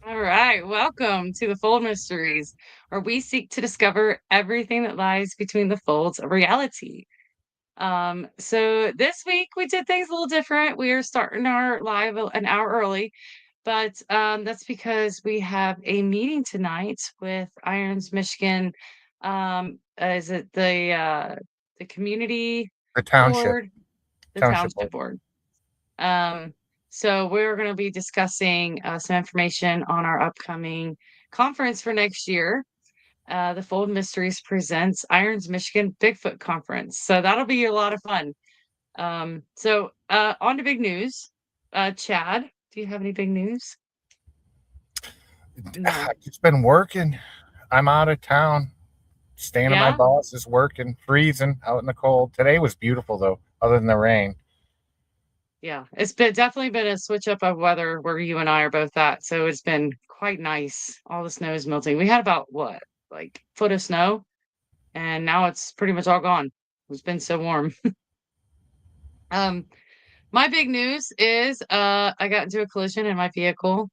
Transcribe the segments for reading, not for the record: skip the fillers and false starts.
All right, welcome to the Fold Mysteries, where we seek to discover everything that lies between the folds of reality. So this week we did things a little different. We are starting our live an hour early, but that's because we have a meeting tonight with Irons, Michigan. Is it the community The township, board, the township township board. board? Um, so we're going to be discussing some information on our upcoming conference for next year. The Fold Mysteries presents Irons Michigan Bigfoot Conference. So that'll be a lot of fun. On to big news. Chad, do you have any big news? No. I've just been working. I'm out of town, staying at my Yeah? boss's, working, freezing out in the cold. Today was beautiful though, other than the rain. Yeah. Definitely been a switch up of weather where you and I are both at. So it's been quite nice. All the snow is melting. We had about what, like foot of snow, and now it's pretty much all gone. It's been so warm. Um, my big news is I got into a collision in my vehicle.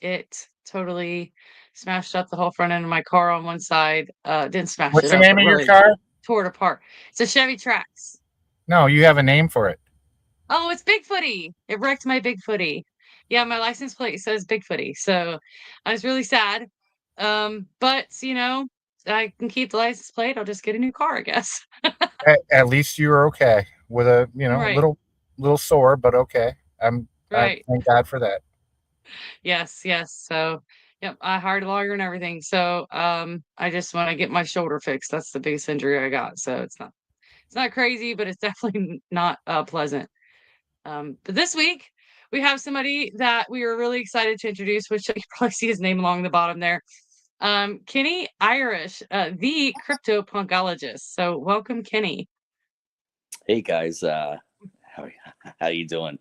It totally smashed up the whole front end of my car on one side. Didn't smash What's it the up, name but of your really car? tore it apart. It's a Chevy Trax. No, you have a name for it. Oh, it's Bigfooty. It wrecked my Bigfooty. Yeah, my license plate says Bigfooty. So I was really sad. But I can keep the license plate. I'll just get a new car, I guess. At least you were okay with a Right. little sore, but okay. I Right. thank God for that. Yes, yes. So, yep, I hired a lawyer and everything. So, I just want to get my shoulder fixed. That's the biggest injury I got. So it's not crazy, but it's definitely not pleasant. But this week we have somebody that we are really excited to introduce, which you probably see his name along the bottom there. Kenney Irish, the crypto punkologist. So welcome, Kenney. Hey guys, how how you doing?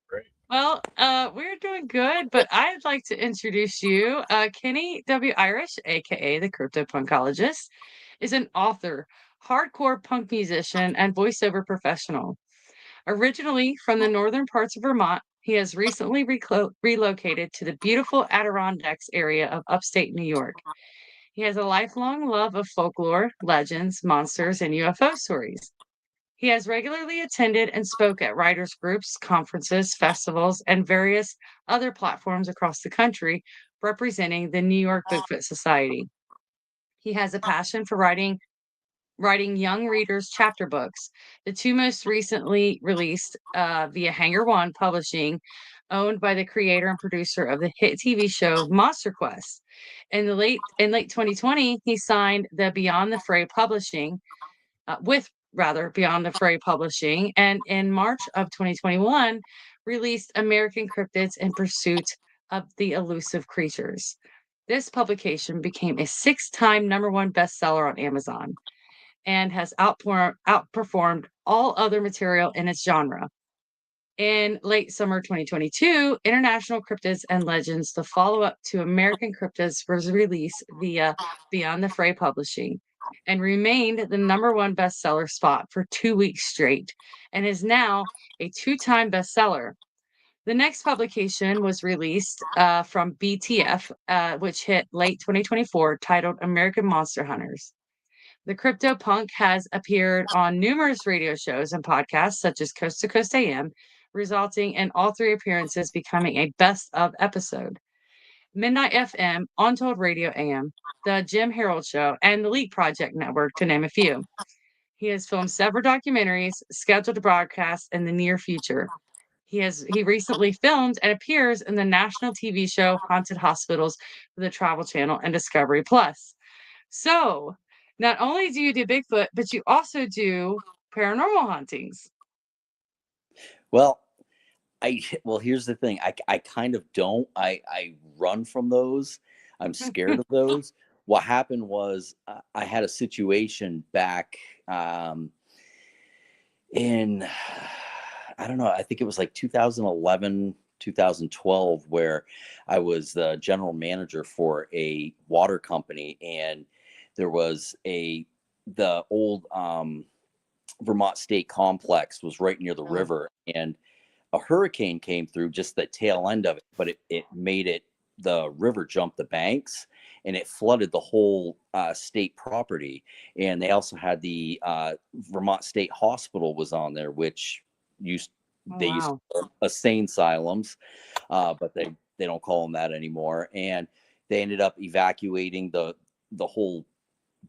Great. Well, we're doing good, but I'd like to introduce you. Kenney W. Irish, aka the Crypto Punkologist, is an author, hardcore punk musician, and voiceover professional. Originally from the northern parts of Vermont, he has recently relocated to the beautiful Adirondacks area of upstate New York. He has a lifelong love of folklore, legends, monsters, and UFO stories. He has regularly attended and spoke at writers' groups, conferences, festivals, and various other platforms across the country representing the New York Bigfoot Society. He has a passion for writing young readers chapter books. The two most recently released via Hanger One Publishing, owned by the creator and producer of the hit TV show Monster Quest. In late 2020, he signed the Beyond the Fray Publishing with rather Beyond the Fray Publishing, and in March of 2021 released American Cryptids in Pursuit of the Elusive Creatures. This publication became a six-time number one bestseller on Amazon and has outperformed all other material in its genre. In late summer 2022, International Cryptids and Legends, the follow up to American Cryptids, was released via Beyond the Fray Publishing and remained the number one bestseller spot for 2 weeks straight and is now a two-time bestseller. The next publication was released from BTF, which hit late 2024, titled American Monster Hunters. The crypto punk has appeared on numerous radio shows and podcasts, such as Coast to Coast AM, resulting in all three appearances becoming a best of episode. Midnight FM, Untold Radio AM, The Jim Harold Show, and the Leak Project Network, to name a few. He has filmed several documentaries scheduled to broadcast in the near future. He recently filmed and appears in the national TV show Haunted Hospitals for the Travel Channel and Discovery Plus. So, not only do you do Bigfoot, but you also do paranormal hauntings. Well, here's the thing. I kind of don't. I run from those. I'm scared of those. What happened was I had a situation back in I don't know. I think it was like 2011, 2012, where I was the general manager for a water company, and there was the old Vermont State Complex was right near the Oh, river, and a hurricane came through, just the tail end of it, but it made the river jump the banks, and it flooded the whole state property. And they also had the Vermont State Hospital was on there, which used Oh, they used wow. to call insane asylums, but they don't call them that anymore. And they ended up evacuating the whole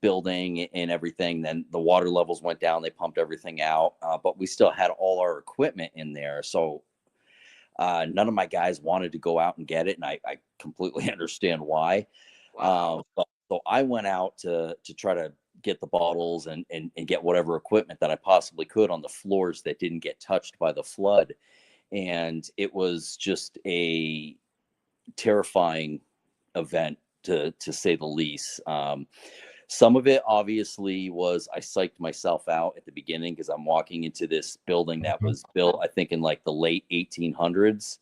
building and everything. Then the water levels went down, they pumped everything out, but we still had all our equipment in there. So none of my guys wanted to go out and get it, and I completely understand why. Wow. So I went out to try to get the bottles and get whatever equipment that I possibly could on the floors that didn't get touched by the flood. And it was just a terrifying event, to say the least. Some of it obviously was I psyched myself out at the beginning because I'm walking into this building that was built, I think, in like the late 1800s.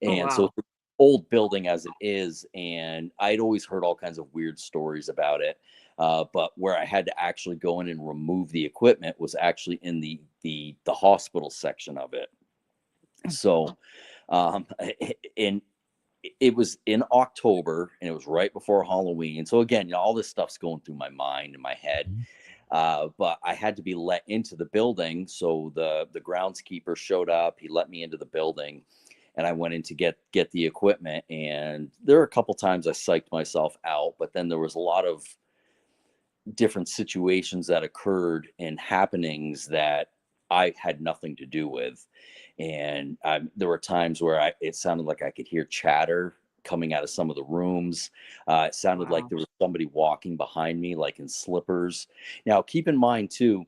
Oh, And so wow. it's an old building as it is. And I'd always heard all kinds of weird stories about it. But where I had to actually go in and remove the equipment was actually in the hospital section of it. So, and it was in October, and it was right before Halloween. So again, all this stuff's going through my mind and my head. But I had to be let into the building. So the groundskeeper showed up. He let me into the building, and I went in to get the equipment. And there were a couple times I psyched myself out, but then there was a lot of different situations that occurred and happenings that I had nothing to do with. And there were times where it sounded like I could hear chatter coming out of some of the rooms. It sounded like Wow. there was somebody walking behind me, like in slippers. Now, keep in mind too,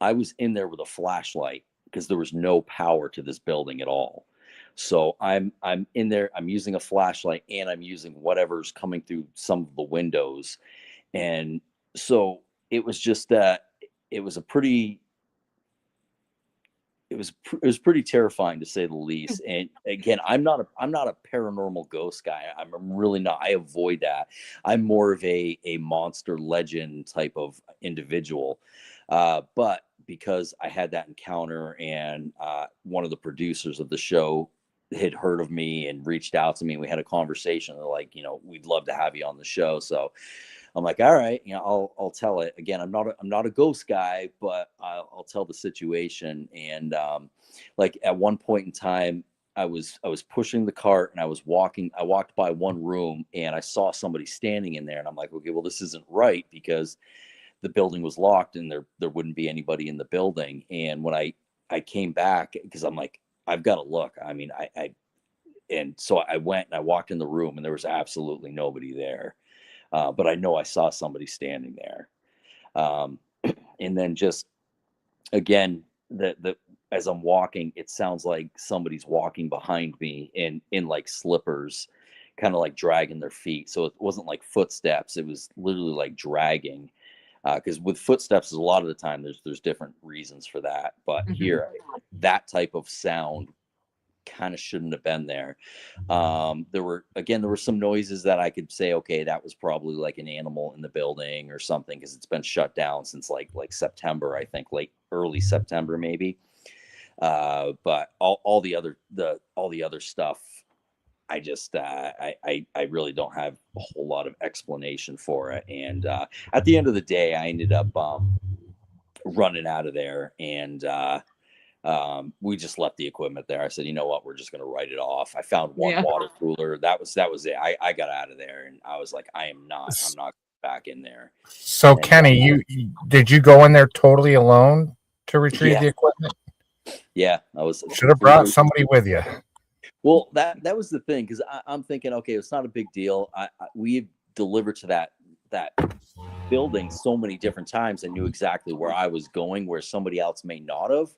I was in there with a flashlight because there was no power to this building at all. So I'm in there. I'm using a flashlight, and I'm using whatever's coming through some of the windows. And so it was just it was a pretty it was pretty terrifying, to say the least. And again, I'm not a paranormal ghost guy. I'm really not. I avoid that. I'm more of a monster legend type of individual. But because I had that encounter, and one of the producers of the show had heard of me and reached out to me, we had a conversation. They're like, we'd love to have you on the show. So I'm like, all right, I'll tell it. Again, I'm not a ghost guy, but I'll tell the situation. And like at one point in time, I was pushing the cart, and I walked by one room, and I saw somebody standing in there, and I'm like, okay, well, this isn't right, because the building was locked and there wouldn't be anybody in the building. And when I came back, because I'm like, I've got to look. I mean, and so I went and I walked in the room, and there was absolutely nobody there. But I know I saw somebody standing there. Um, and then just again, the as I'm walking, it sounds like somebody's walking behind me in like slippers, kind of like dragging their feet. So it wasn't like footsteps; it was literally like dragging. Because with footsteps, a lot of the time there's different reasons for that. But Mhm. here, that type of sound kind of shouldn't have been there. There were some noises that I could say, okay, that was probably like an animal in the building or something, because it's been shut down since like September, I think, late early September maybe. But all the other stuff, I just I really don't have a whole lot of explanation for it. And at the end of the day, I ended up running out of there, and we just left the equipment there. I said, you know what, we're just going to write it off. I found one Yeah. water cooler. That was it. I got out of there, and I was like, I'm not back in there. So, And Kenny, did you go in there totally alone to retrieve yeah, the equipment? yeah, I was Should have brought completely. somebody with you. Well, that was the thing, because I'm thinking, okay, it's not a big deal. We delivered to that building so many different times. I knew exactly where I was going, where somebody else may not have.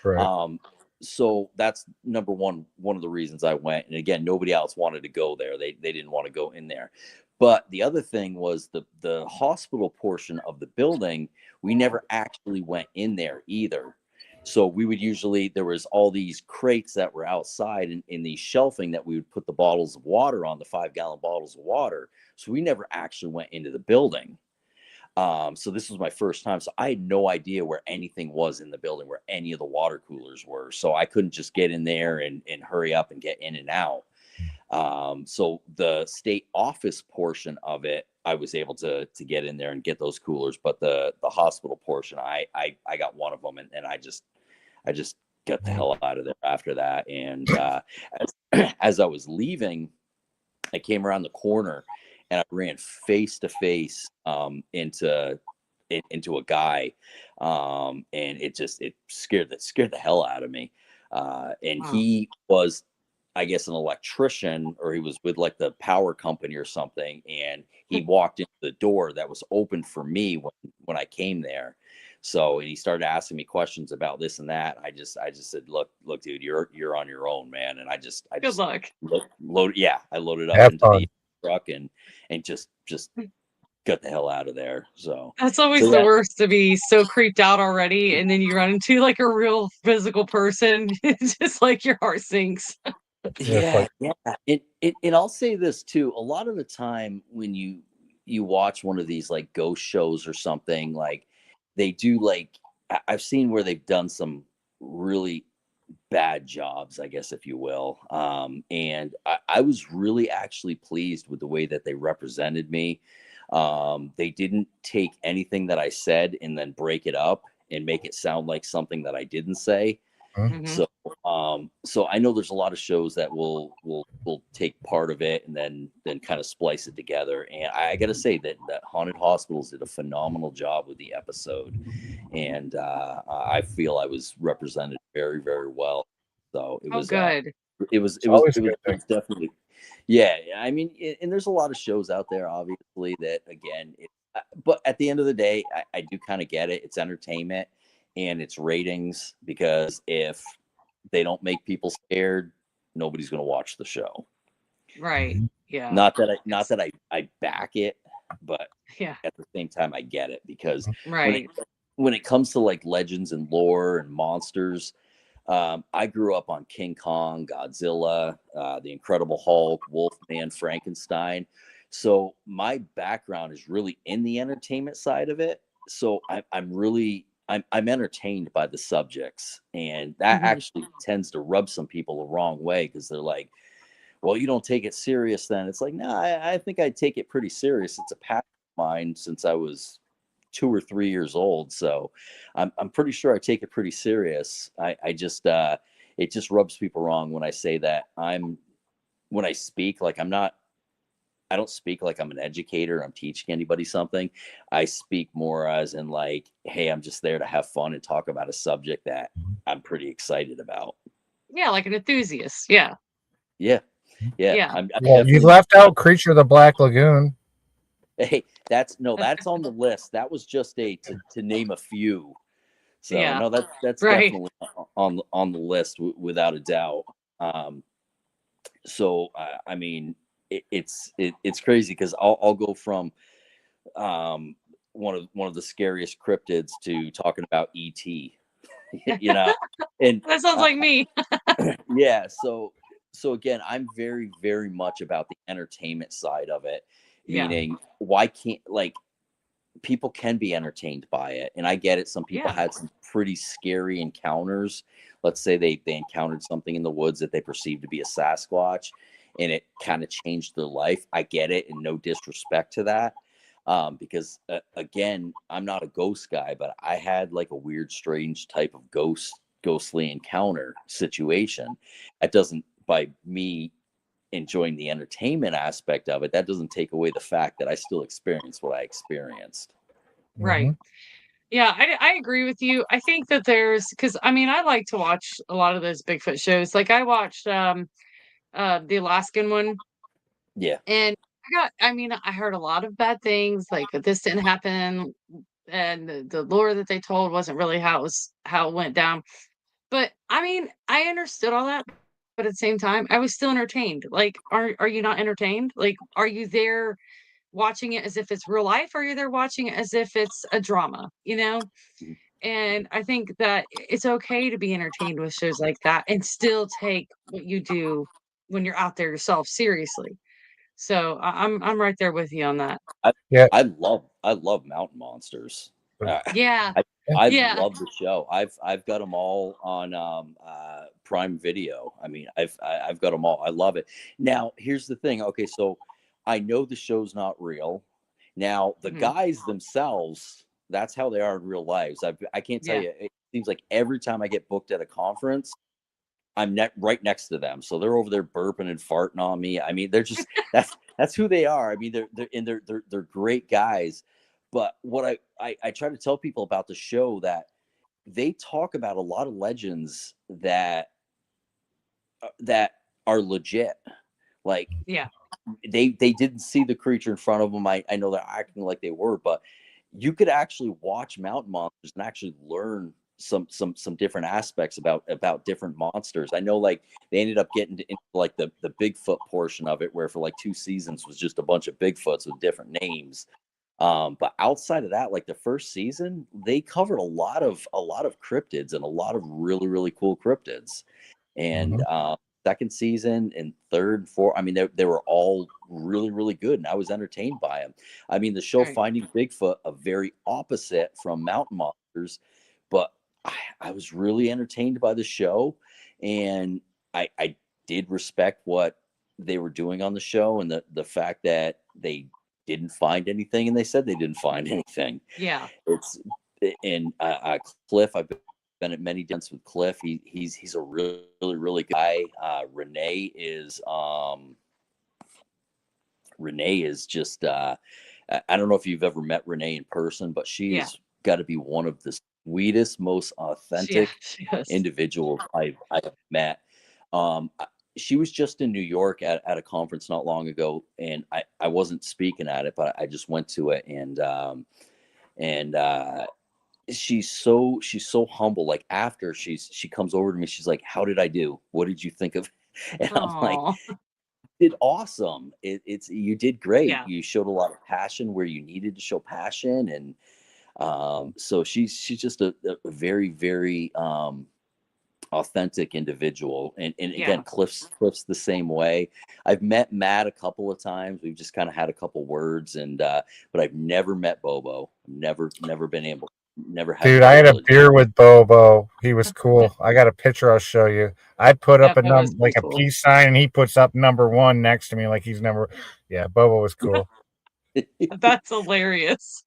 Right. So that's number one of the reasons I went. And again, nobody else wanted to go there. They didn't want to go in there. But the other thing was the hospital portion of the building, we never actually went in there either. So we would usually, there was all these crates that were outside in the shelving that we would put the bottles of water on, the 5-gallon bottles of water. So we never actually went into the building. So this was my first time. So I had no idea where anything was in the building, where any of the water coolers were. So I couldn't just get in there and hurry up and get in and out. So the state office portion of it, I was able to get in there and get those coolers, but the hospital portion, I got one of them, and I just got the hell out of there after that. And as I was leaving, I came around the corner and I ran face to face into a guy, and it scared the hell out of me. And Wow. he was, I guess, an electrician, or he was with like the power company or something. And he walked into the door that was open for me when I came there. So, and he started asking me questions about this and that. I just said, look, dude, you're on your own, man. And I Good just luck. I loaded up Have into fun. the truck and just got the hell out of there. That's always So the yeah, worst, to be so creeped out already, and then you run into like a real physical person. It's just like your heart sinks. Yeah, it's yeah, like yeah. And I'll say this too. A lot of the time when you watch one of these like ghost shows or something, like they do like I've seen where they've done some really bad jobs, I guess, if you will. And I was really actually pleased with the way that they represented me. They didn't take anything that I said and then break it up and make it sound like something that I didn't say. Mhm. So, so I know there's a lot of shows that will take part of it and then kind of splice it together. And I got to say that Haunted Hospitals did a phenomenal job with the episode, and I feel I was represented very, very well. So Oh, good. it was it's always a it good thing. was definitely, yeah. I mean, and there's a lot of shows out there, obviously, that again, but at the end of the day, I do kind of get it. It's entertainment and it's ratings, because if they don't make people scared, nobody's going to watch the show. Right. Mhm. Yeah. Not that I back it, but Yeah. at the same time I get it, because when it Right. when it comes to like legends and lore and monsters, I grew up on King Kong, Godzilla, the Incredible Hulk, Wolfman, Frankenstein. So my background is really in the entertainment side of it. So I'm entertained by the subjects, and that Mhm. actually tends to rub some people the wrong way, because they're like, "Well, you don't take it serious." Then it's like, no, I think I take it pretty serious. It's a passion of mine since I was 2 or 3 years old. So I'm pretty sure I take it pretty serious. I just it just rubs people wrong when I say that when I speak, like I don't speak like I'm an educator, I'm teaching anybody something. I speak more as in like, hey, I'm just there to have fun and talk about a subject that I'm pretty excited about. Yeah, like an enthusiast. Yeah. Yeah. Yeah. Yeah. I'm Well, you definitely, left out Creature of the Black Lagoon. hey, that's on the list. That was just to name a few. So Yeah. no, that's Right. definitely on the list, without a doubt. Um, so I mean, it's crazy, because I'll go from um, one of the scariest cryptids to talking about ET, you know, and That sounds like me. yeah. So again, I'm very, very much about the entertainment side of it, Yeah. meaning why can't, like, people can be entertained by it, and I get it. Some people Yeah. had some pretty scary encounters. Let's say they encountered something in the woods that they perceived to be a Sasquatch, and it kind of changed their life. I get it, and no disrespect to that, because again, I'm not a ghost guy, but I had like a weird, strange type of ghostly encounter situation. That doesn't, by me enjoying the entertainment aspect of it, that doesn't take away the fact that I still experienced what I experienced. Right. Hmm. Yeah, I agree with you. I think that because I mean, I like to watch a lot of those Bigfoot shows. Like I watched the Alaskan one, Yeah. and I mean, I heard a lot of bad things, like this didn't happen, and the lore that they told wasn't really how it went down. But I mean, I understood all that, but at the same time, I was still entertained. Like, are you not entertained? Like, are you there watching it as if it's real life, or are you there watching it as if it's a drama, you know? Mhm. And I think that it's okay to be entertained with shows like that and still take what you do when you're out there yourself seriously. So I'm right there with you on that. Yeah. I love mountain monsters. Uh, Yeah. I Yeah. I Yeah. love the show. I've got them all on Prime Video. I mean, I've got them all. I love it. Now, here's the thing. Okay, so I know the show's not real. Now, the Mhm. guys themselves, that's how they are in real lives. I can't tell Yeah. you. It seems like every time I get booked at a conference, I'm right next to them, so they're over there burping and farting on me. I mean, they're just that's who they are. I mean, they're great guys. But what I try to tell people about the show that they talk about a lot of legends that are legit. Like Yeah. they didn't see the creature in front of them. I know they're acting like they were, but you could actually watch mountain monsters and actually learn some different aspects about different monsters. I know like they ended up getting into like the Bigfoot portion of it, where for like 2 seasons was just a bunch of Bigfoots with different names. But outside of that, like the first season, they covered a lot of cryptids and a lot of really cool cryptids. And Mhm. second season and third and fourth, I mean, they were all really good, and I was entertained by them. I mean, the show Right. Finding Bigfoot, a very opposite from Mountain Monsters, but I was really entertained by the show, and I did respect what they were doing on the show, and the fact that they didn't find anything, and they said they didn't find anything. Yeah. It's and Cliff, I've been at many dents with Cliff. He's a really good guy. Renee is just I don't know if you've ever met Renee in person, but she Yeah. has got to be one of the sweetest, most Yeah. authentic She is. individuals I've met. Um, I- she was just in New York at a conference not long ago, and I wasn't speaking at it, but I just went to it, and she's so humble. Like after she comes over to me, she's like, "How did I do? What did you think of?" And I'm like, Oh. "Did awesome. It's you did great. Yeah. You showed a lot of passion where you needed to show passion, and so she's just a very authentic individual. And again, Yeah. Cliff's the same way. I've met Matt a couple of times. We've just kind of had a couple words, and but I've never met Bobo. Never been able, never had the Dude, I had a privilege. beer with Bobo. He was cool. I got a picture I'll show you. I put Yeah. up a That was like pretty a cool. peace sign, and he puts up number 1 next to me like he's number. Yeah, Bobo was cool. That's hilarious.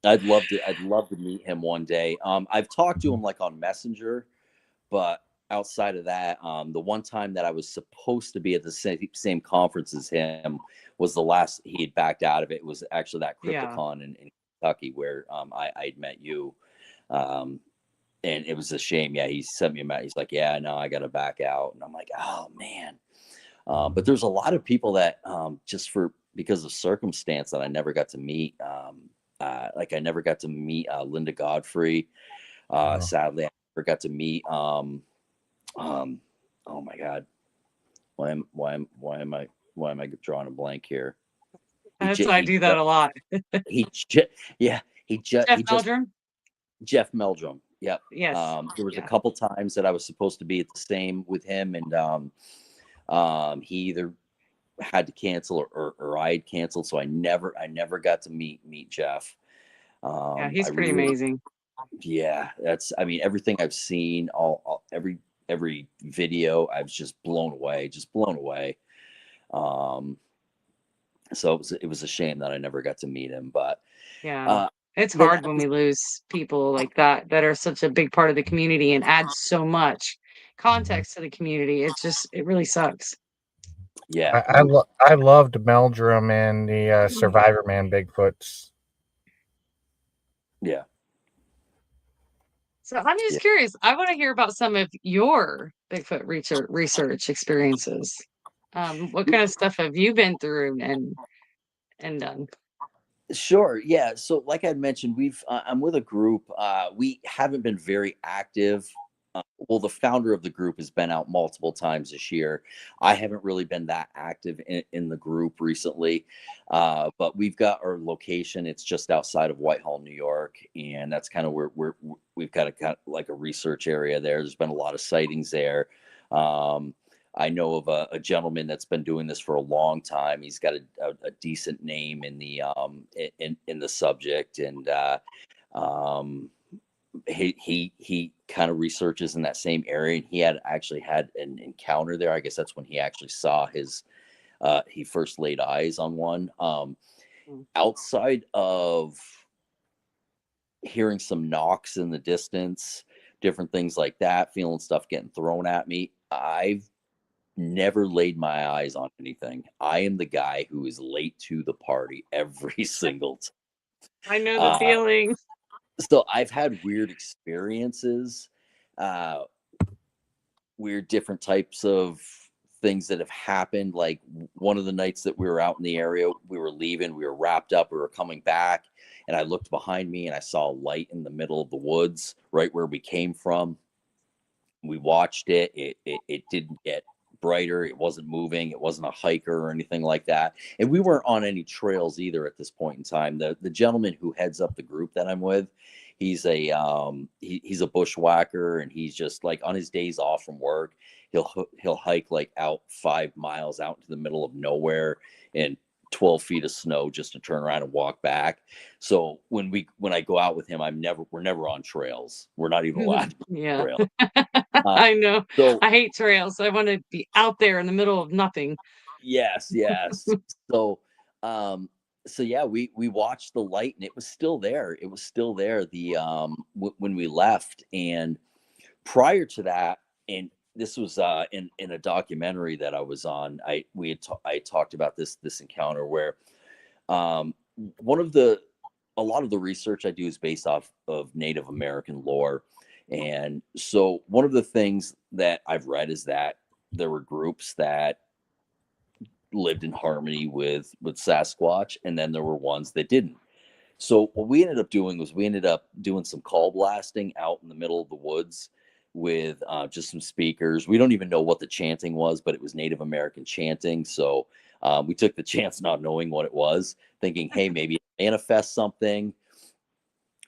I'd love to meet him one day. I've talked to him like on Messenger, but outside of that, the one time that I was supposed to be at the same conference as him was the last he had backed out of it. It was actually that Yeah. CryptoCon in Kentucky where I'd met you. Um, and it was a shame. Yeah, he sent me a message. He's like, "Yeah, no, I got to back out." And I'm like, "Oh man." But there's a lot of people that just for because of circumstance that I never got to meet. Like I never got to meet Linda Godfrey. Oh. Sadly, I never got to meet. Um, oh my God, why am I drawing a blank here? He That's ju- I he do that ju- a lot. he ju- yeah Jeff he just Meldrum? Jeff Meldrum. Yep. Yes. There was a Yeah. couple times that I was supposed to be at the same with him, and he either had to cancel or I had canceled, so I never got to meet Jeff. Yeah. I He's pretty really, amazing. yeah, that's I mean everything I've seen, every video, I was just blown away. Um, so it was a shame that I never got to meet him, but Yeah. uh, It's then hard when we lose people like that that are such a big part of the community and add so much context to the community. It really sucks. yeah, I loved Meldrum and the Survivor Man Bigfoots. yeah, So I'm yeah. just curious. I want to hear about some of your Bigfoot research experiences. What kind of stuff have you been through and done? Sure. Yeah. So, like I mentioned, I'm with a group. We haven't been very active. Well, the founder of the group has been out multiple times this year. I haven't really been that active in the group recently, but we've got our location. It's just outside of Whitehall, New York, and that's kind of where we've got a kind of like a research area there. There's been a lot of sightings there. Um, I know of a gentleman that's been doing this for a long time. He's got a decent name in the in the subject, and he kind of researches in that same area. And he had actually had an encounter there. I guess that's when he actually saw his he first laid eyes on one. Outside of hearing some knocks in the distance, different things like that, feeling stuff getting thrown at me, I've never laid my eyes on anything. I am the guy who is late to the party every single time. I know the feeling. So I've had weird experiences, weird different types of things that have happened. Like one of the nights that we were out in the area, we were leaving, we were wrapped up, we were coming back, and I looked behind me and I saw a light in the middle of the woods right where we came from. We watched it. It didn't get brighter. It wasn't moving. It wasn't a hiker or anything like that. And we weren't on any trails either at this point in time. The gentleman who heads up the group that I'm with, he's a he's a bushwhacker, and he's just like on his days off from work, he'll hike like out 5 miles out into the middle of nowhere and 12 feet of snow just to turn around and walk back. So when I go out with him, we're never on trails. We're not even allowed to Yeah. trail. I know. So I hate trails. I want to be out there in the middle of nothing. yes. So so yeah, we watched the light, and it was still there. It was still there when we left. And prior to that, and this was in a documentary that I was on, I talked about this encounter where one of a lot of the research I do is based off of Native American lore. And so one of the things that I've read is that there were groups that lived in harmony with Sasquatch, and then there were ones that didn't. So what we ended up doing was we ended up doing some call blasting out in the middle of the woods with just some speakers. We don't even know what the chanting was, but it was Native American chanting. So we took the chance not knowing what it was, thinking, hey, maybe it manifests something.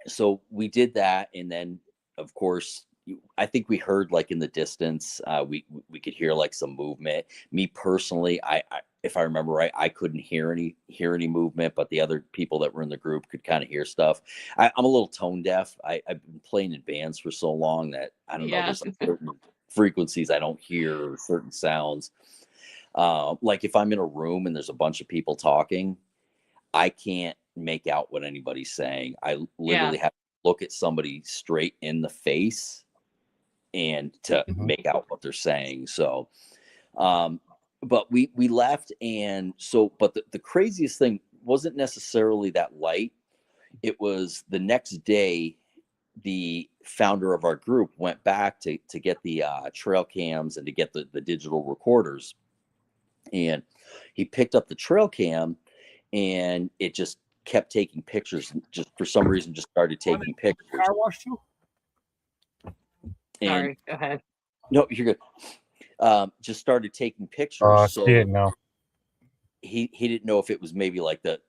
So we did that, and then of course I think we heard like in the distance, we could hear like some movement. Me personally, I if I remember right, I couldn't hear any movement, but the other people that were in the group could kind of hear stuff. I'm a little tone deaf. I've been playing in bands for so long that I don't know. Yeah. There's like certain frequencies I don't hear, or certain sounds. Like if I'm in a room and there's a bunch of people talking, I can't make out what anybody's saying. I literally have to look at somebody straight in the face and to make out what they're saying. So, but we left, and so, but the craziest thing wasn't necessarily that light. It was the next day, the founder of our group went back to get the trail cams and to get the digital recorders, and he picked up the trail cam, and it just kept taking pictures, and just for some reason just started taking pictures. Car wash too? And Sorry. Go ahead. no, you're good. Just started taking pictures. So He didn't know. he didn't know if it was maybe like the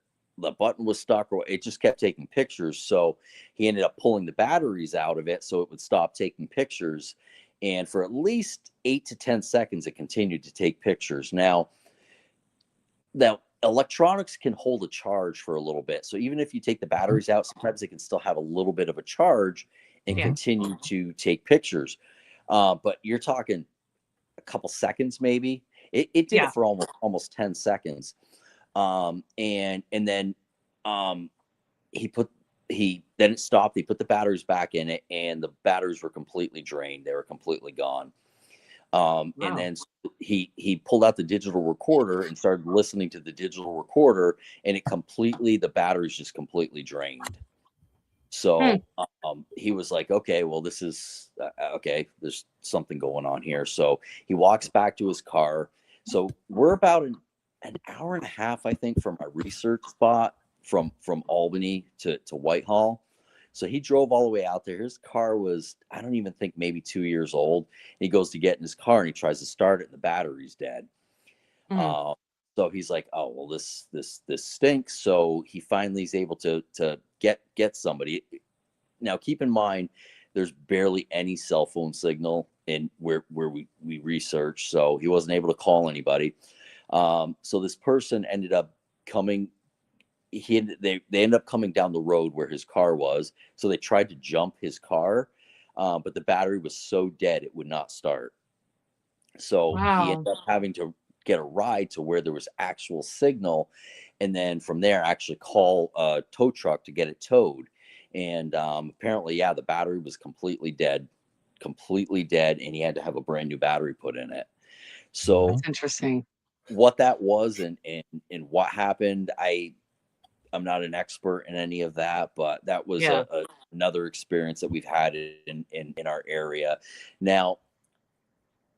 button was stuck, or it just kept taking pictures. So he ended up pulling the batteries out of it so it would stop taking pictures. And for at least 8 to 10 seconds, it continued to take pictures. Now electronics can hold a charge for a little bit. So even if you take the batteries out, sometimes it can still have a little bit of a charge and continue to take pictures. But you're talking a couple seconds, maybe. It did it for almost 10 seconds. And then then it stopped. He put the batteries back in it, and the batteries were completely drained. They were completely gone. And then he pulled out the digital recorder and started listening to the digital recorder, and the batteries just completely drained. So he was like, okay, well, this is okay. There's something going on here. So he walks back to his car. So we're about an hour and a half, I think, from our research spot from Albany to Whitehall. So he drove all the way out there. His car was, I don't even think, maybe 2 years old. He goes to get in his car and he tries to start it, and the battery's dead. So he's like, oh, well, this stinks. So he finally is able to get somebody. Now, keep in mind, there's barely any cell phone signal in where we researched. So he wasn't able to call anybody. So this person ended up coming. They ended up coming down the road where his car was. So they tried to jump his car, but the battery was so dead it would not start. So he Wow. ended up having to get a ride to where there was actual signal, and then from there actually call a tow truck to get it towed. And apparently, yeah, the battery was completely dead, and he had to have a brand new battery put in it. So That's interesting. what that was and what happened, I'm not an expert in any of that, but that was Yeah. another experience that we've had in our area. Now,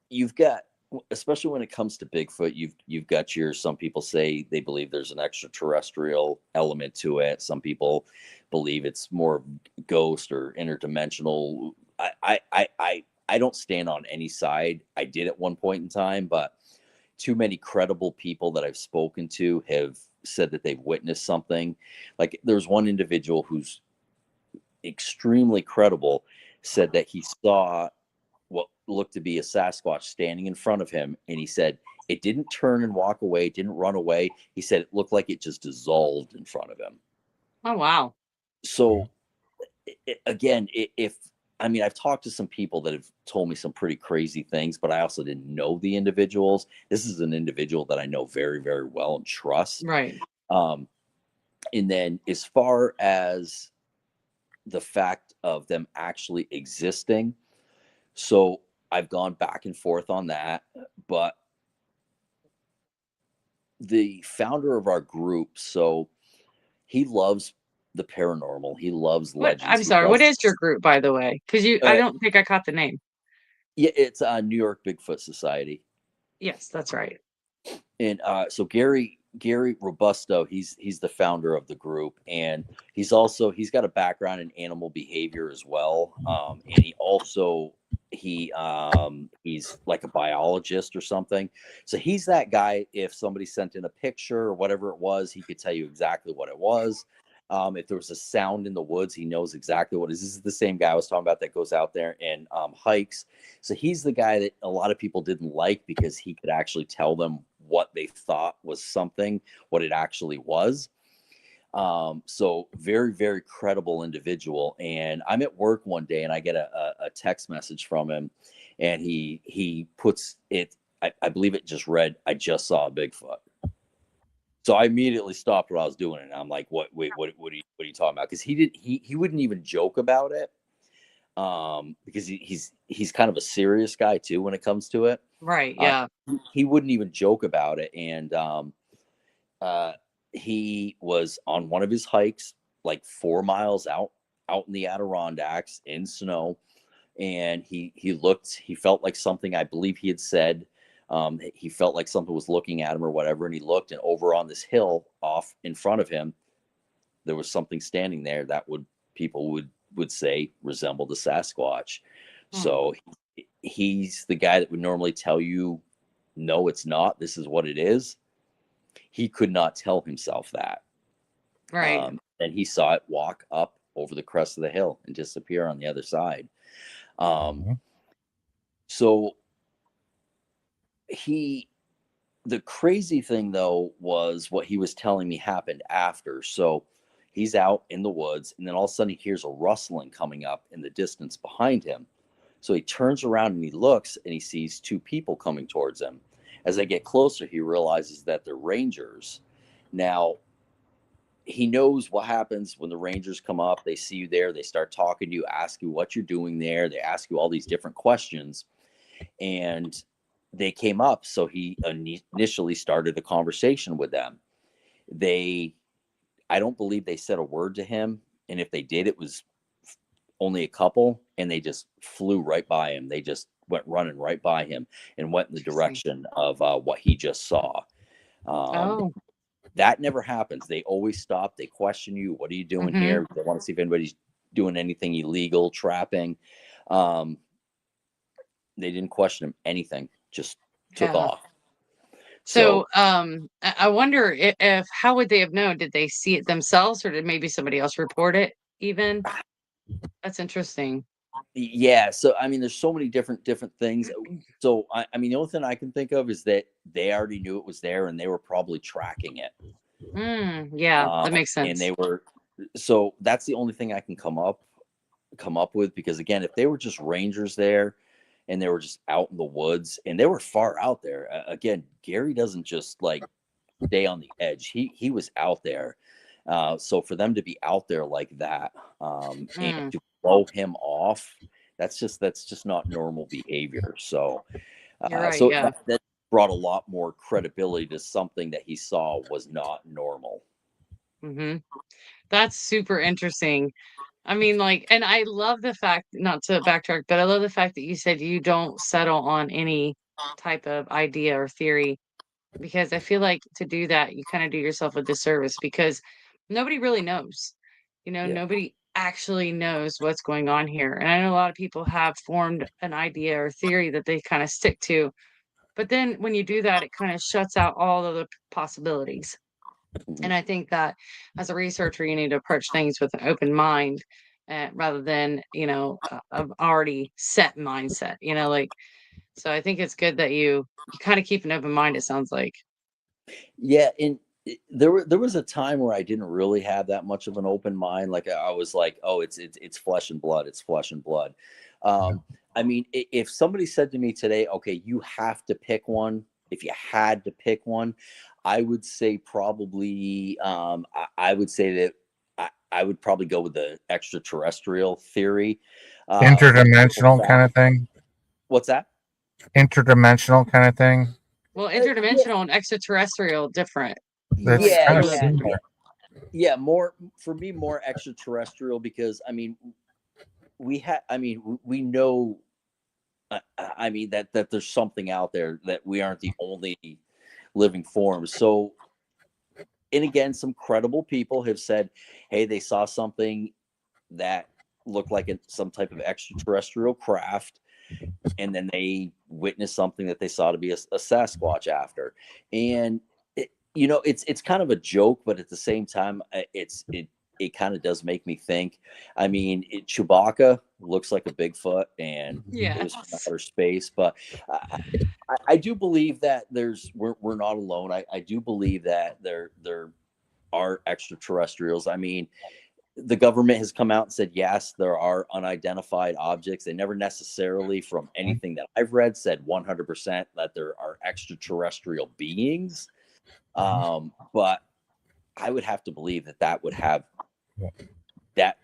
you've got, especially when it comes to Bigfoot, you've got your, some people say they believe there's an extraterrestrial element to it. Some people believe it's more ghost or interdimensional. I don't stand on any side. I did at one point in time, but too many credible people that I've spoken to have said that they've witnessed something. Like there's one individual who's extremely credible, said that he saw what looked to be a Sasquatch standing in front of him. And he said it didn't turn and walk away, it didn't run away. He said it looked like it just dissolved in front of him. Oh, wow. So, again, if I mean, I've talked to some people that have told me some pretty crazy things, but I also didn't know the individuals. This is an individual that I know very, very well and trust. Right. Um, and then, as far as the fact of them actually existing, so I've gone back and forth on that, but the founder of our group, so he loves the paranormal. He loves What legends. I'm He sorry, what loves, is your group, by the way? Because I uh, don't think I caught the name. yeah, it's New York Bigfoot Society. Yes, that's right. And so Gary Robusto, he's the founder of the group, and he's got a background in animal behavior as well. And he's like a biologist or something. So he's that guy. If somebody sent in a picture or whatever it was, he could tell you exactly what it was. If there was a sound in the woods, he knows exactly what it is. This is the same guy I was talking about that goes out there and hikes. So he's the guy that a lot of people didn't like because he could actually tell them what they thought was something, what it actually was. So very, very credible individual. And I'm at work one day and I get a text message from him, and he puts it, I believe it just read, "I just saw a Bigfoot." So I immediately stopped what I was doing, and I'm like, "What? Wait, what are you talking about?" Because he wouldn't even joke about it, because he's kind of a serious guy too when it comes to it. Right. Uh, Yeah. he wouldn't even joke about it, and uh, he was on one of his hikes, like 4 miles out in the Adirondacks in snow, and he felt like something, I believe he had said, he felt like something was looking at him or whatever, and he looked, and over on this hill off in front of him there was something standing there that people would say resembled the Sasquatch. Hmm. So he's the guy that would normally tell you, no, it's not, this is what it is. He could not tell himself that. Right. And he saw it walk up over the crest of the hill and disappear on the other side. Um, Mhm. so the crazy thing though was what he was telling me happened after. So he's out in the woods, and then all of a sudden he hears a rustling coming up in the distance behind him. So he turns around and he looks, and he sees two people coming towards him. As they get closer, he realizes that they're rangers. Now, he knows what happens when the rangers come up. They see you there, they start talking to you, ask you what you're doing there, they ask you all these different questions. And they came up, so he initially started a conversation with them. They I don't believe they said a word to him, and if they did, it was only a couple, and they just flew right by him. They just went running right by him and went in the Interesting. direction of what he just saw. um, Oh. that never happens. They always stop, they question you, what are you doing Mm-hmm. here? They want to see if anybody's doing anything illegal, trapping. um, they didn't question him anything, just took Yeah. off. So, So I wonder if how would they have known? Did they see it themselves, or did maybe somebody else report it? Even that's interesting. Yeah, so I mean, there's so many different things. So I mean, the only thing I can think of is that they already knew it was there, and they were probably tracking it. Yeah, that makes And sense. they were, so that's the only thing I can come up with, because again, if they were just rangers there and they were just out in the woods and they were far out there, again, Gary doesn't just like stay on the edge. He was out there. So for them to be out there like that, and Mm, to blow him off, that's just not normal behavior. So you're right. so Yeah. that brought a lot more credibility to something that he saw was not normal. hmm That's super interesting. I mean, like, and I love the fact, not to backtrack, but I love the fact that you said you don't settle on any type of idea or theory, because I feel like to do that, you kind of do yourself a disservice because nobody really knows. Yeah. Nobody actually knows what's going on here. And I know a lot of people have formed an idea or theory that they kind of stick to. But then when you do that, it kind of shuts out all other possibilities. Mhm. And I think that as a researcher, you need to approach things with an open mind, rather than, a already set mindset, like, so I think it's good that you kind of keep an open mind, it sounds like. Yeah, and there was a time where I didn't really have that much of an open mind. Like I was like, oh, it's flesh and blood. It's flesh and blood. Yeah. Um, I mean, if somebody said to me today, okay, you have to pick one. If you had to pick one, I would say probably, I would say that I would probably go with the extraterrestrial theory. For the simple Interdimensional kind fact, of thing. what's that? Interdimensional kind of thing. Well, Yeah, interdimensional and extraterrestrial, different, That's like yeah, kind of totally yeah, different. yeah. similar. Yeah, more for me, more extraterrestrial, because I mean, we know, I mean, that there's something out there, that we aren't the only living forms. So, and again, some credible people have said, hey, they saw something that looked like some type of extraterrestrial craft, and then they witnessed something that they saw to be a Sasquatch after. And it's kind of a joke, but at the same time, it kind of does make me think. I mean, Chewbacca looks like a Bigfoot, and it was from Yes. outer space. But I do believe that we're not alone. I do believe that there are extraterrestrials. I mean, the government has come out and said, yes, there are unidentified objects. They never necessarily, from anything that I've read, said 100% that there are extraterrestrial beings. But I would have to believe that that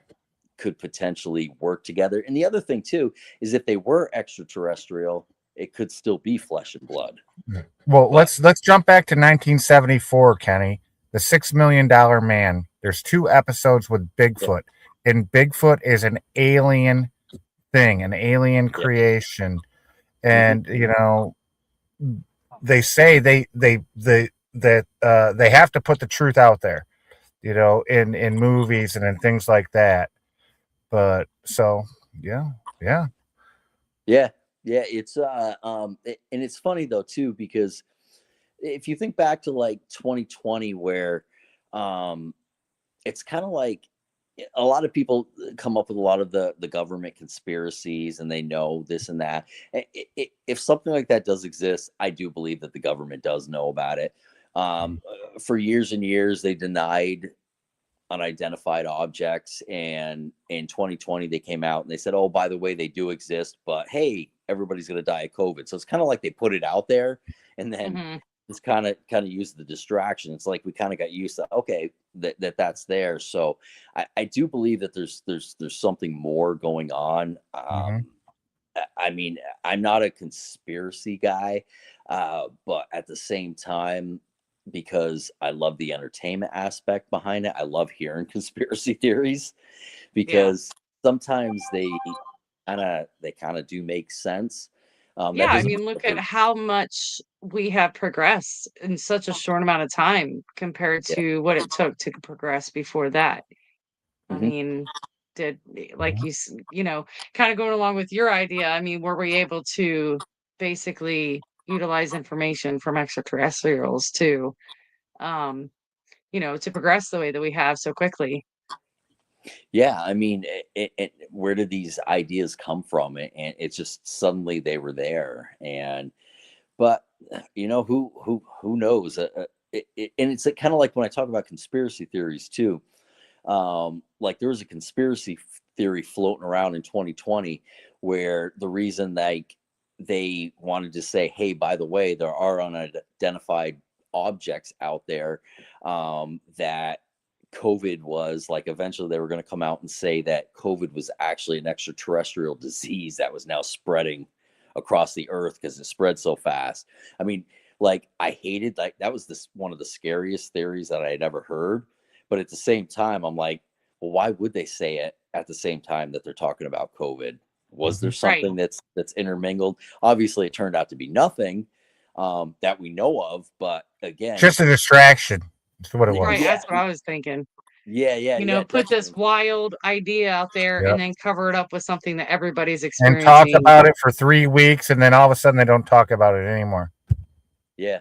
could potentially work together. And the other thing too is, if they were extraterrestrial, it could still be flesh and blood. Well, But let's jump back to 1974, Kenny. The $6 million man. There's 2 episodes with yeah, Bigfoot, and Bigfoot is an alien thing, an alien yeah, creation. hmm, And they say they have to put the truth out there, in movies and in things like that. But so yeah, yeah, yeah, yeah. And it's funny though too, because if you think back to like 2020, where um, it's kind of like, a lot of people come up with a lot of the government conspiracies, and they know this and that. If something like that does exist, I do believe that the government does know about it. For years and years, they denied unidentified objects, and in 2020 they came out and they said, oh, by the way, they do exist, but hey, everybody's going to die of COVID. So it's kind of like they put it out there, and then hmm it's kind of used the distraction. It's like we kind of got used to, okay, that's there. So I do believe that there's something more going on. hmm I mean, I'm not a conspiracy guy, but at the same time, because I love the entertainment aspect behind it, I love hearing conspiracy theories, Yeah. because sometimes they kind of do make sense. Yeah. That I doesn't mean mean, that look at they're, how much we have progressed in such a short amount of time compared yeah. to what it took to progress before that. I Hmm. mean, like kind of going along with your idea, I mean, were we able to basically utilize information from extraterrestrials um, to progress the way that we have so quickly? Yeah, I mean, where did these ideas come from? And it's just suddenly they were there, and but who knows? And it's kind of like when I talk about conspiracy theories too. Like there was a conspiracy theory floating around in 2020 where the reason like they wanted to say, hey, by the way, there are unidentified objects out there, that COVID was like, eventually they were going to come out and say that COVID was actually an extraterrestrial disease that was now spreading across the earth because it spread so fast. I mean, like I hated, like that was this one of the scariest theories that I had ever heard. But at the same time, I'm like, well, why would they say it at the same time that they're talking about COVID? Was there Mhm. Right. something that's intermingled? Obviously, it turned out to be nothing, that we know of. But again, Just a distraction. That's what it Right. was. yeah, That's what I was thinking. yeah, Put this definitely. wild idea out there and Yep. then cover it up with something that everybody's And talk experiencing. about it for 3 weeks, and then all of a sudden they don't talk about it anymore. Yeah,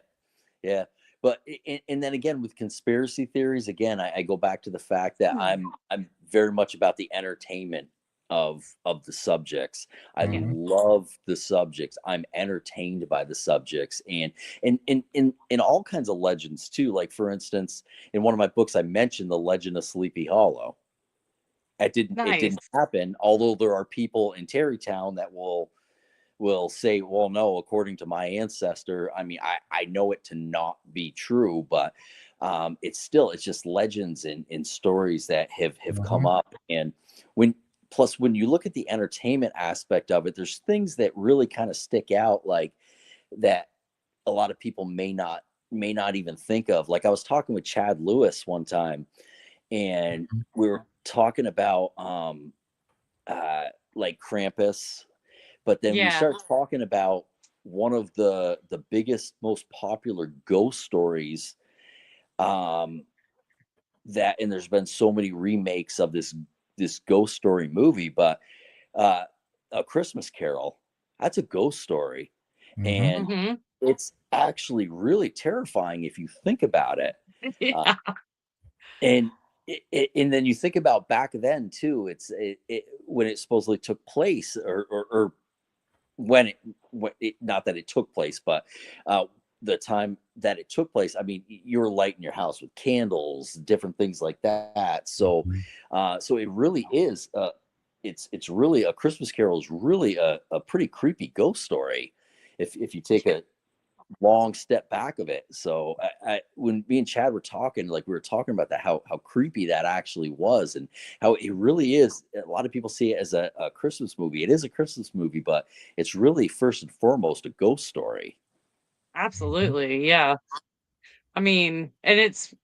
yeah. But and then again with conspiracy theories, again, I go back to the fact that Hmm. I'm very much about the entertainment of the subjects. I Yeah. Hmm. love the subjects. I'm entertained by the subjects, and in all kinds of legends too. Like for instance, in one of my books, I mentioned the legend of Sleepy Hollow. It didn't Nice. happen, although there are people in Terrytown that will say, well, no, according to my ancestor. I mean, I know it to not be true, but it's just legends and stories that have come Hmm. up. And when plus when you look at the entertainment aspect of it, there's things that really kind of stick out, like that a lot of people may not even think of. Like I was talking with Chad Lewis one time, and we were talking about like Krampus, but then we Yeah. start talking about one of the biggest, most popular ghost stories, um, that, and there's been so many remakes of this ghost story movie, but uh, A Christmas Carol, that's a ghost story, Hmm. and Hmm. it's actually really terrifying if you think about it. Uh, Yeah. and then you think about back then too. When it supposedly took place, or when it not that it took place, but the time that it took place. I mean, you were lighting your house with candles, different things like that. So Hmm. so it really is, it's really, A Christmas Carol is really a pretty creepy ghost story if you take a long step back of it. So when me and Chad were talking, like we were talking about that, how creepy that actually was, and how it really is. A lot of people see it as a Christmas movie. It is a Christmas movie, but it's really first and foremost a ghost story. Absolutely. Yeah. I mean, and it's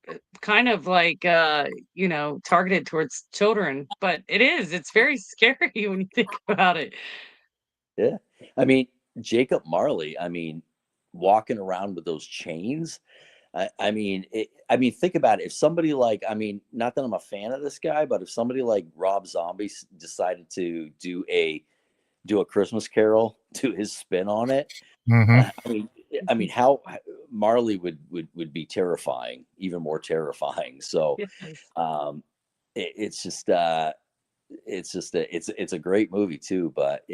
kind of like targeted towards children, but it's very scary when you think about it. Yeah, I mean, Jacob Marley. I mean, walking around with those chains. I mean, think about it. If somebody like, I mean, not that I'm a fan of this guy, but if somebody like Rob Zombie decided to do a Christmas Carol, do his spin on it. Hmm. I mean, how Marley would be terrifying, even more terrifying. So, Yes. um, it's a great movie too. But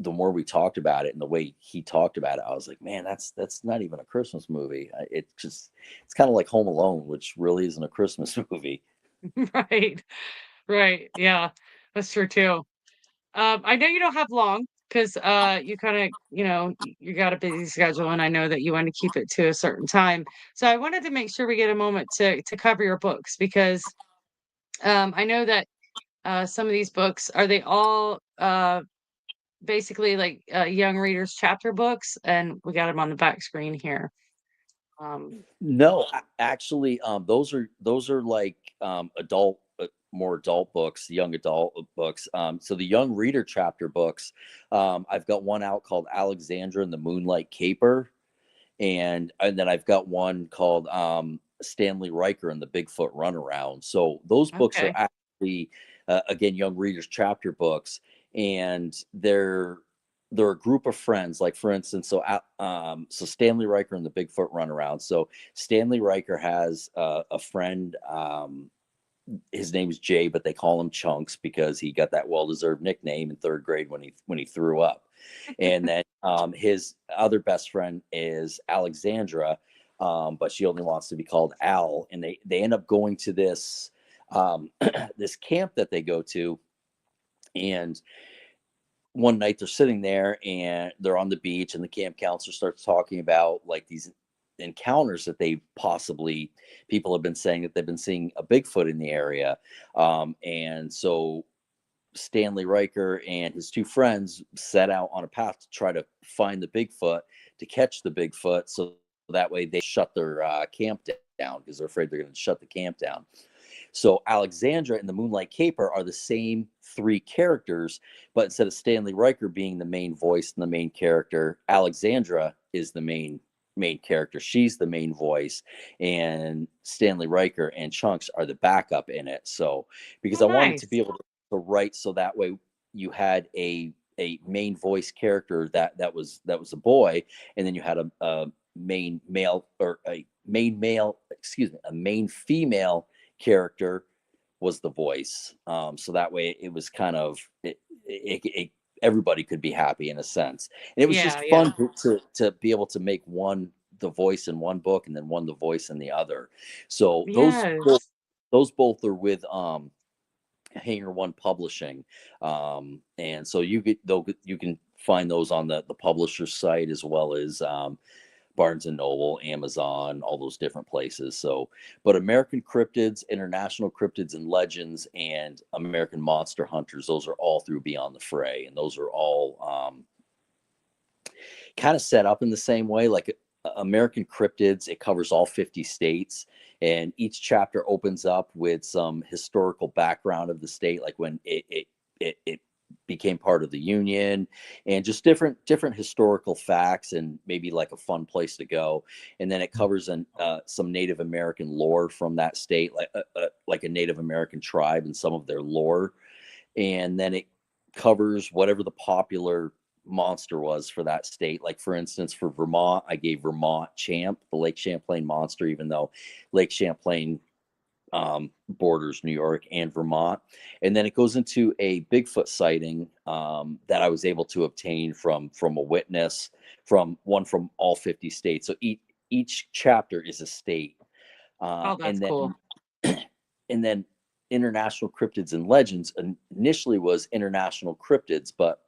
the more we talked about it and the way he talked about it, I was like, man, that's not even a Christmas movie. It's kind of like Home Alone, which really isn't a Christmas movie. Right. Right. Yeah. That's true too. I know you don't have long because you kind of, you got a busy schedule, and I know that you want to keep it to a certain time. So I wanted to make sure we get a moment to cover your books because I know that some of these books are they all basically like young readers chapter books, and we got them on the back screen here. Um, No, actually, those are like, adult, more adult books, young adult books. So the young reader chapter books, I've got one out called Alexandra and the Moonlight Caper, and then I've got one called, Stanley Riker and the Bigfoot Runaround. So those books are okay. actually, again, young readers chapter books, and they're a group of friends. Like for instance, so Stanley Riker and the Bigfoot Runaround. So Stanley Riker has, a friend. his name is Jay, but they call him Chunks because he got that well-deserved nickname in third grade when he threw up. And then his other best friend is Alexandra, but she only wants to be called Al. And they end up going to this this camp that they go to, and one night they're sitting there and they're on the beach, and the camp counselor starts talking about like these encounters that they possibly, people have been saying that they've been seeing a Bigfoot in the area. And so Stanley Riker and his two friends set out on a path to try to find the Bigfoot, to catch the Bigfoot, so that way they shut their camp down, because they're afraid they're going to shut the camp down. So Alexandra and the Moonlight Caper are the same three characters, but instead of Stanley Riker being the main voice and the main character, Alexandra is the main character. She's the main voice, and Stanley Riker and Chunks are the backup in it. So because Oh, I wanted to nice. be able to write so that way you had a main voice character that was a boy, and then you had a main male, or a main male, excuse me, a main female character was the voice. So that way it was kind of everybody could be happy in a sense, and it was Yeah, just yeah. fun to be able to make one the voice in one book and then one the voice in the other. So Yes. those both are with Hanger One Publishing, and so you can find those on the publisher's site, as well as Barnes and Noble, Amazon, all those different places. So, but American Cryptids, International Cryptids and Legends, and American Monster Hunters, those are all through Beyond the Fray, and those are all kind of set up in the same way. Like American Cryptids, it covers all 50 states, and each chapter opens up with some historical background of the state, like when it became part of the Union, and just different historical facts, and maybe like a fun place to go. And then it covers some Native American lore from that state, like a Native American tribe and some of their lore. And then it covers whatever the popular monster was for that state. Like for instance, for Vermont, I gave Vermont Champ, the Lake Champlain monster, even though Lake Champlain borders New York and Vermont. And then it goes into a Bigfoot sighting that I was able to obtain from a witness, from all 50 states. So each chapter is a state, Oh, that's and cool. then and then International Cryptids and Legends initially was International Cryptids, but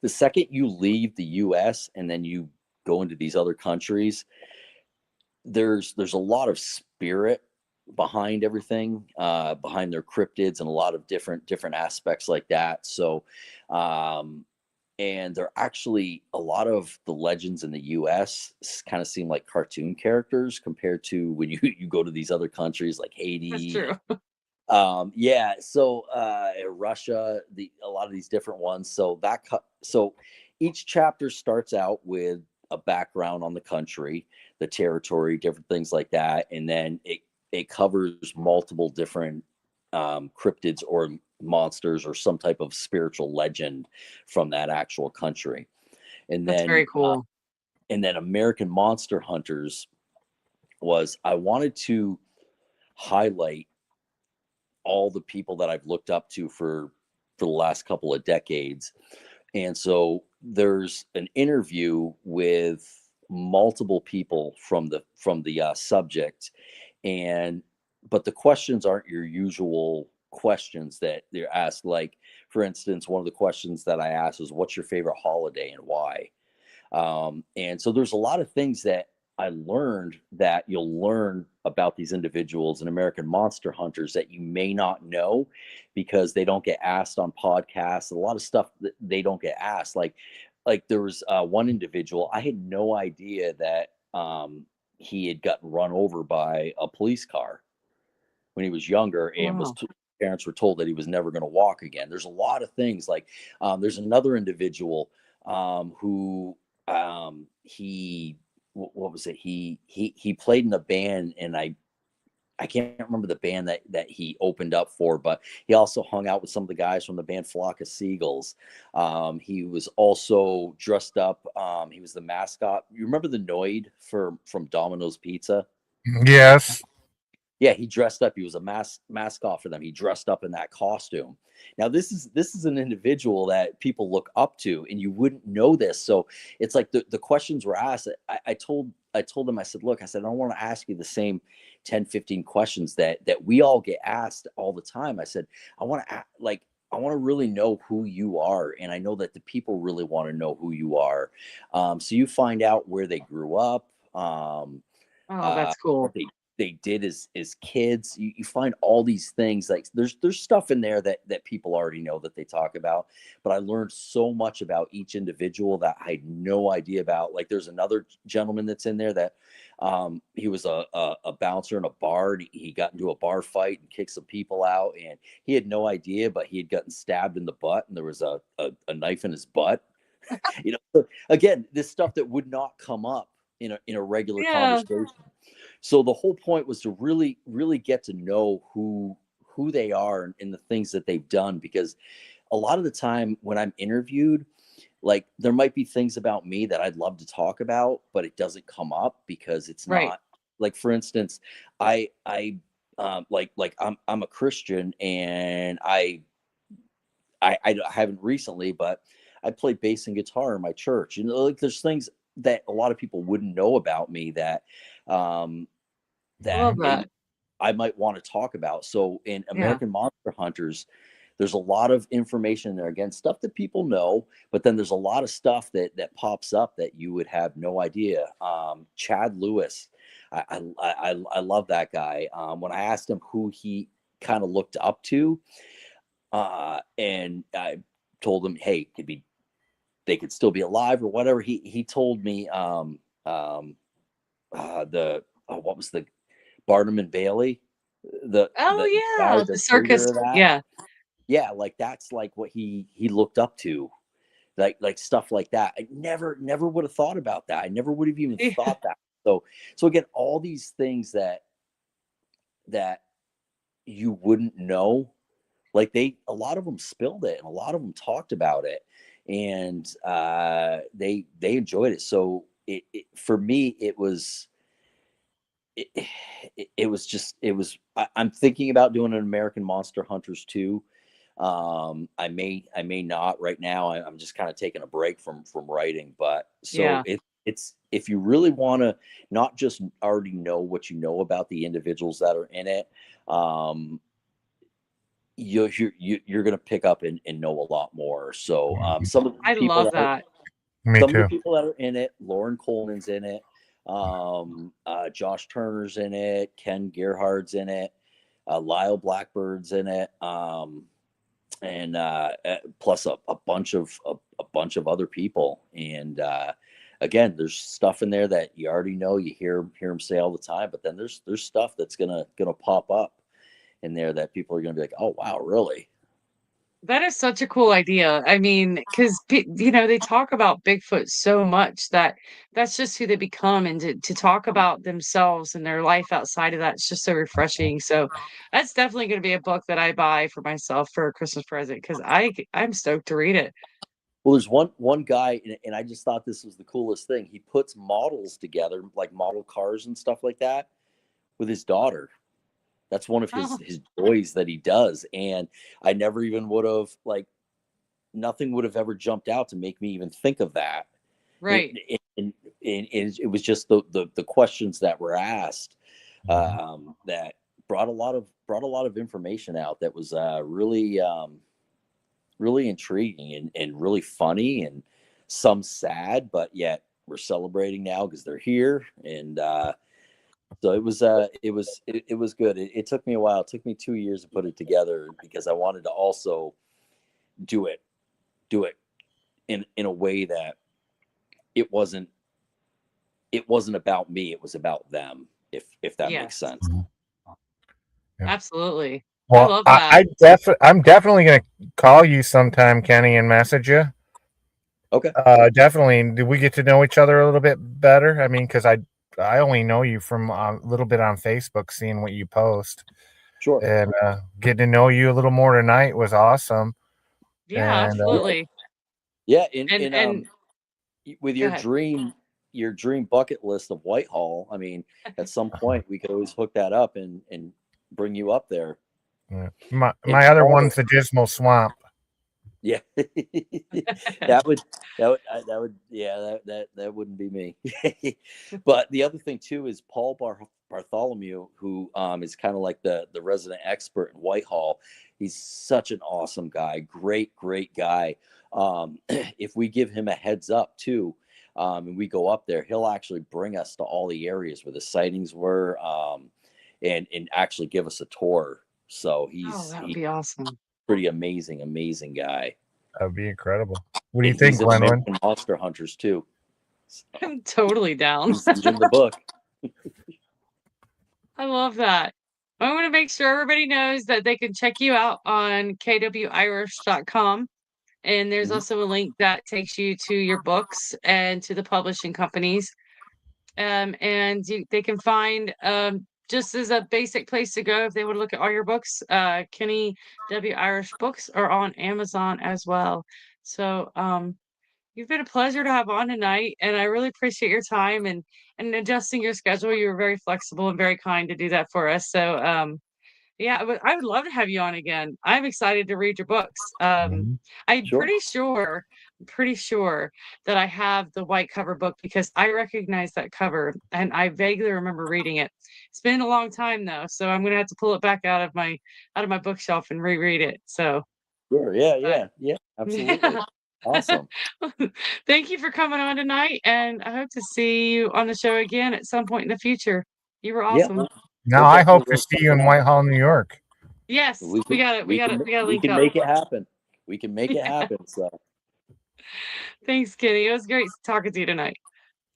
the second you leave the US and then you go into these other countries, there's a lot of spirit behind everything, behind their cryptids, and a lot of different aspects like that. So and they're actually, a lot of the legends in the US kind of seem like cartoon characters compared to when you go to these other countries like That's Haiti. true. Yeah, so Russia, a lot of these different ones. So so each chapter starts out with a background on the country, the territory, different things like that, and then it covers multiple different cryptids or monsters or some type of spiritual legend from that actual country. And That's then very cool. American Monster Hunters was, I wanted to highlight all the people that I've looked up to for the last couple of decades. And so there's an interview with multiple people from the subject, and but the questions aren't your usual questions that they're asked. Like for instance, one of the questions that I asked was, "What's your favorite holiday and why?" And so there's a lot of things that I learned that you'll learn about these individuals and American Monster Hunters that you may not know, because they don't get asked on podcasts. A lot of stuff that they don't get asked. Like there was one individual, I had no idea that he had gotten run over by a police car when he was younger, and Wow. parents were told that he was never going to walk again. There's a lot of things. Like there's another individual who he what was it, he played in a band, and I can't remember the band that he opened up for, but he also hung out with some of the guys from the band Flock of Seagulls. He was also dressed up, he was the mascot. You remember the Noid from Domino's Pizza? Yes. Yeah, he dressed up. He was a mascot for them. He dressed up in that costume. Now this is an individual that people look up to, and you wouldn't know this. So it's like the questions were asked. I told them, I said, look, I said, I don't want to ask you the same 10, 15 questions that we all get asked all the time. I said, I want to really know who you are. And I know that the people really want to know who you are. So you find out where they grew up, Oh, that's cool. what they did as kids. You find all these things, like there's stuff in there that people already know that they talk about, but I learned so much about each individual that I had no idea about. Like there's another gentleman that's in there that he was a bouncer in a bar, and he got into a bar fight and kicked some people out, and he had no idea, but he had gotten stabbed in the butt, and there was a knife in his butt. So again, this stuff that would not come up in a regular Yeah. conversation. So the whole point was to really, really get to know who they are and the things that they've done, because a lot of the time when I'm interviewed, like there might be things about me that I'd love to talk about, but it doesn't come up because it's Right. not, like, for instance, I'm a Christian, and I haven't recently, but I play bass and guitar in my church. Like there's things that a lot of people wouldn't know about me that um, I that love and that. I might want to talk about. So in Yeah. American Monster Hunters, there's a lot of information there. Again, stuff that people know, but then there's a lot of stuff that pops up that you would have no idea. Chad Lewis, I love that guy. When I asked him who he kind of looked up to, and I told him, hey, they could still be alive or whatever. He told me what was the Barnum and Bailey, Oh, the guy, yeah, the the circus. creator of that. Yeah. Yeah, like that's like what he looked up to, like stuff like that. I never would have thought about that. I never would have even Yeah. thought that. So again, all these things that you wouldn't know, like a lot of them spilled it, and a lot of them talked about it, and they enjoyed it. So for me, it, I'm thinking about doing an American Monster Hunters 2. I may not right now. I'm just kind of taking a break from writing, but so Yeah. it's if you really want to not just already know what you know about the individuals that are in it, um, you're going to pick up and know a lot more. So some of the I people love that are that. Me some of the too. people that are in it, Lauren Coleman's in it, Josh Turner's in it, Ken Gerhard's in it, Lyle Blackbird's in it, and plus a bunch of other people. And again, there's stuff in there that you already know. You hear them say all the time, but then there's stuff that's gonna pop up in there that people are gonna be like, oh wow, really? That is such a cool idea. I mean, because they talk about Bigfoot so much that that's just who they become, and to talk about themselves and their life outside of that, it's just so refreshing. So that's definitely going to be a book that I buy for myself for a Christmas present because I'm stoked to read it. Well, there's one guy, and I just thought this was the coolest thing. He puts models together, like model cars and stuff like that, with his daughter. That's one of his Oh, his joys that he does, and I never even would have, like, nothing would have ever jumped out to make me even think of that. It, right. it was just the questions that were asked that brought a lot of information out that was really intriguing and really funny, and some sad, but yet we're celebrating now because they're here. And so it was good. It took me a while. It took me 2 years to put it together because I wanted to also do it do it in a way that it wasn't about me, it was about them, if that makes Yes, sense. Yeah. absolutely. I Well, love that. I'm definitely gonna call you sometime, Kenny, and message you. Okay. Definitely. Did we get to know each other a little bit better? I mean, because I only know you from a little bit on Facebook, seeing what you post, Sure. and getting to know you a little more tonight was awesome. Yeah, And Yeah. absolutely. Yeah. And And with go your ahead. dream, your dream bucket list of Whitehall, I mean, at some point we could always hook that up and bring you up there. Yeah. And My other Paul, one's the Dismal Swamp. yeah, that would yeah, that wouldn't be me. But the other thing too is Paul Bartholomew, who is kind of like the resident expert in Whitehall. He's such an awesome guy, great guy. If we give him a heads up too, and we go up there, he'll actually bring us to all the areas where the sightings were, and actually give us a tour. So Oh, that would be awesome. pretty amazing guy. That would be incredible. What do you And think, he's in Gwendolyn? American Monster Hunters too. So I'm totally down. he's in the book. I love that. I want to make sure everybody knows that they can check you out on kwirish.com. And there's Mhm. also a link that takes you to your books and to the publishing companies. And they can find, just as a basic place to go if they want to look at all your books, Kenney W. Irish books are on Amazon as well. So you've been a pleasure to have on tonight, and I really appreciate your time and adjusting your schedule. You were very flexible and very kind to do that for us. So yeah, I would love to have you on again. I'm excited to read your books. Mhm. I'm Sure. pretty sure that I have the white cover book because I recognize that cover and I vaguely remember reading it. It's been a long time though, so I'm gonna have to pull it back out of my bookshelf and reread it. So Sure. Yeah. Absolutely. yeah. Awesome. Thank you for coming on tonight, and I hope to see you on the show again at some point in the future. You were Yeah. awesome. Now I hope to see you in Whitehall, New York. Yes, We we can, got it. We got to we link can up. make it happen. We can make it Yeah. happen. So Thanks, Kitty. It was great talking to you tonight.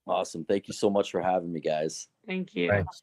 awesome. Thank you so much for having me, guys. Thank you. Thanks.